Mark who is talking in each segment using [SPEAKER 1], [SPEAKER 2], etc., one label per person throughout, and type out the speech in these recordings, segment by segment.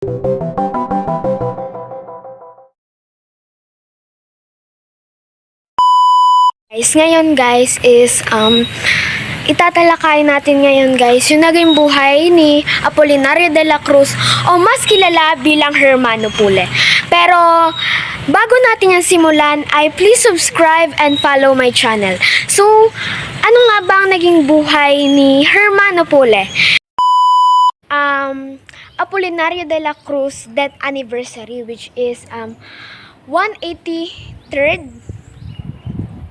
[SPEAKER 1] Ngayon guys is itatalakay natin ngayon guys yung naging buhay ni Apolinario de la Cruz o mas kilala bilang Hermano Pule. Pero bago natin yan simulan ay please subscribe and follow my channel. So, ano nga ba ang naging buhay ni Hermano Pule? Apolinario de la Cruz death anniversary, which is 183rd.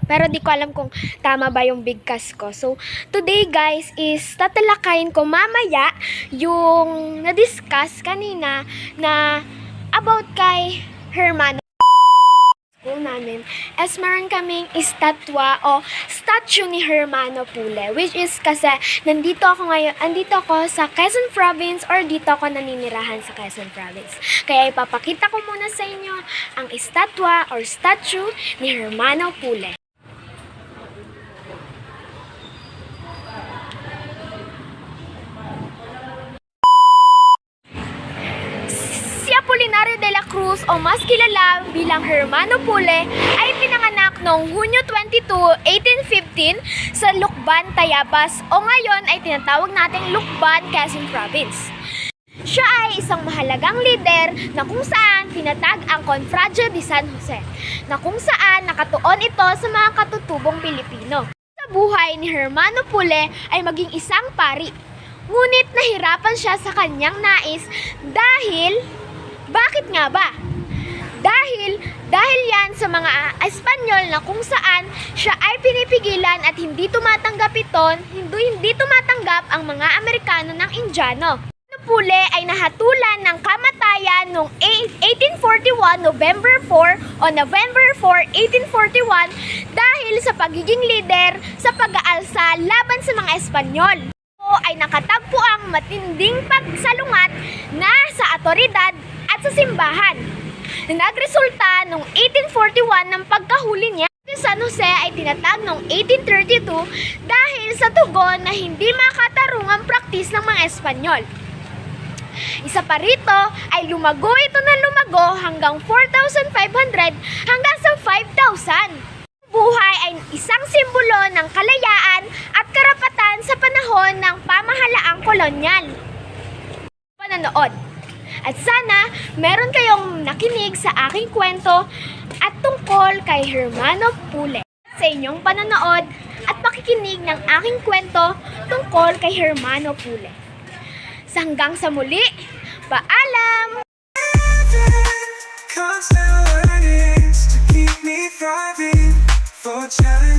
[SPEAKER 1] Pero di ko alam kung tama ba yung bigkas ko. So, today guys is tatalakayin ko mamaya yung na-discuss kanina na about kay Hermano school namin. As meron kaming estatwa o statue ni Hermano Pule, which is kasi andito ako sa Quezon Province or dito ako naninirahan sa Quezon Province. Kaya ipapakita ko muna sa inyo ang estatwa or statue ni Hermano Pule. Apolinario de la Cruz o mas kilala bilang Hermano Pule ay pinanganak noong Hunyo 22, 1815 sa Lucban, Tayabas o ngayon ay tinatawag nating Lucban, Quezon Province. Siya ay isang mahalagang lider na kung saan tinatag ang Confradio de San Jose, na kung saan nakatuon ito sa mga katutubong Pilipino. Sa buhay ni Hermano Pule ay maging isang pari, ngunit nahirapan siya sa kanyang nais dahil bakit nga ba? Dahil yan sa mga Espanyol na kung saan siya ay pinipigilan at hindi tumatanggap hindi tumatanggap ang mga Amerikano ng Indiano. Pule ay nahatulan ng kamatayan noong 1841, November 4 o November 4, 1841 dahil sa pagiging leader sa pag-aalsa laban sa mga Espanyol. Ay nakatagpo ang matinding pagsalungat na sa otoridad at sa simbahan. Nagresulta noong 1841 ng pagkahuli niya. San Jose ay tinatag noong 1832 dahil sa tugon na hindi makatarungang praktis ng mga Espanyol. Isa pa rito ay lumago ito na lumago hanggang 4,500 hanggang sa 5,000. Buhay ay isang simbolo ng kalayaan at karapatan sa panahon ng pamahalaang kolonyal. Panonood. At sana meron kayong nakinig sa aking kwento at tungkol kay Hermano Pule. Sa inyong panonood at pakikinig ng aking kwento tungkol kay Hermano Pule. Sa hanggang sa muli, paalam!
[SPEAKER 2] Constant learning to keep me thriving for challenge.